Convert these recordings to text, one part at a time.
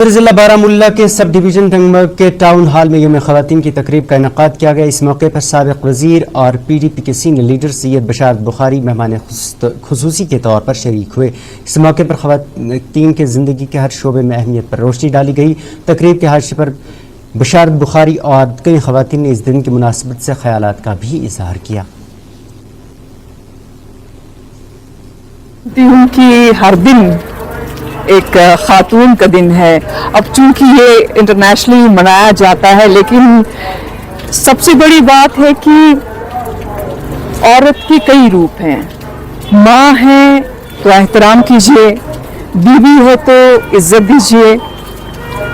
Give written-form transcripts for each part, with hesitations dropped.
ضلع بارہمولہ کے سب ڈویژن ٹنگمرگ کے ٹاؤن ہال میں یوم خواتین کی تقریب کا انعقاد کیا گیا۔ اس موقع پر سابق وزیر اور پی ڈی پی کے سینئر لیڈر سید بشارت بخاری مہمان خصوصی کے طور پر شریک ہوئے۔ اس موقع پر خواتین کے زندگی کے ہر شعبے میں اہمیت پر روشنی ڈالی گئی۔ تقریب کے حاشیے پر بشارت بخاری اور کئی خواتین نے اس دن کی مناسبت سے خیالات کا بھی اظہار کیا۔ کہ ہر دن ایک خاتون کا دن ہے، اب چونکہ یہ انٹرنیشنلی منایا جاتا ہے، لیکن سب سے بڑی بات ہے کہ عورت کے کئی روپ ہیں۔ ماں ہے تو احترام کیجیے، بیوی ہے تو عزت دیجیے،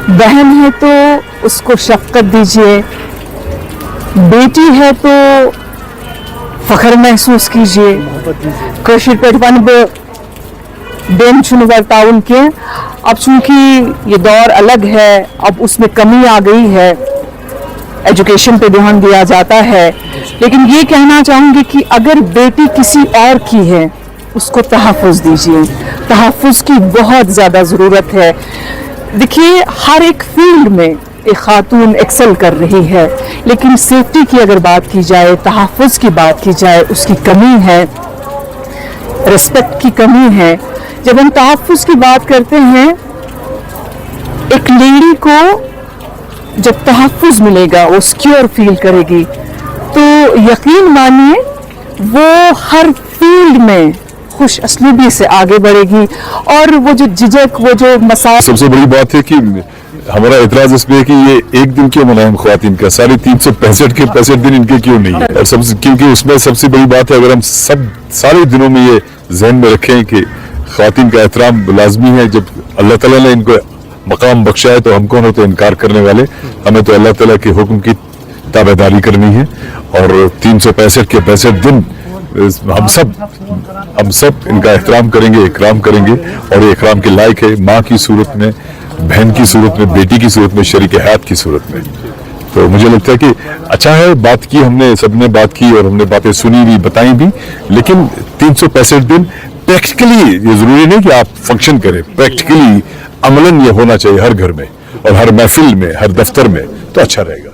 بہن ہے تو اس کو شفقت دیجیے، بیٹی ہے تو فخر محسوس کیجیے۔ کشیر پیٹ ون بین چھنور ٹاؤن کے اب چونکہ یہ دور الگ ہے، اب اس میں کمی آ گئی ہے، ایجوکیشن پہ دھیان دیا جاتا ہے، لیکن یہ کہنا چاہوں گی کہ اگر بیٹی کسی اور کی ہے اس کو تحفظ دیجیے، تحفظ کی بہت زیادہ ضرورت ہے۔ دیکھیے ہر ایک فیلڈ میں ایک خاتون ایکسل کر رہی ہے، لیکن سیفٹی کی اگر بات کی جائے، تحفظ کی بات کی جائے، اس کی کمی ہے، رسپیکٹ کی کمی ہے۔ جب ہم تحفظ کی بات کرتے ہیں، ایک لیڈی کو جب تحفظ ملے گا، وہ سیکیور فیل کرے گی، تو یقین مانیے وہ ہر فیلڈ میں خوش اسلوبی سے آگے بڑھے گی، اور وہ جو جھجک، وہ جو مسائل۔ سب سے بڑی بات ہے کہ ہمارا اعتراض اس پہ ہے کہ یہ ایک دن کیوں منائیں خواتین کا، سارے 365 کے 65 دن ان کے کیوں نہیں ہے؟ اور کیونکہ اس میں سب سے بڑی بات ہے، اگر ہم سارے دنوں میں یہ ذہن میں رکھیں کہ خواتین کا احترام لازمی ہے، جب اللہ تعالیٰ نے ان کو مقام بخشا ہے تو ہم کون ہوتے انکار کرنے والے؟ ہمیں تو اللہ تعالیٰ کے حکم کی تابعداری کرنی ہے، اور 365 کے 65 دن ہم سب ان کا احترام کریں گے، اکرام کریں گے، اور یہ اکرام کے لائق ہے، ماں کی صورت میں، بہن کی صورت میں، بیٹی کی صورت میں، شریک حیات کی صورت میں۔ تو مجھے لگتا ہے کہ اچھا ہے، بات کی ہم نے، سب نے بات کی اور ہم نے باتیں سنی بھی، بتائیں بھی، لیکن 365 دن پریکٹیکلی یہ ضروری نہیں کہ آپ فنکشن کریں، پریکٹیکلی عملاً یہ ہونا چاہیے ہر گھر میں اور ہر محفل میں، ہر دفتر میں، تو اچھا رہے گا۔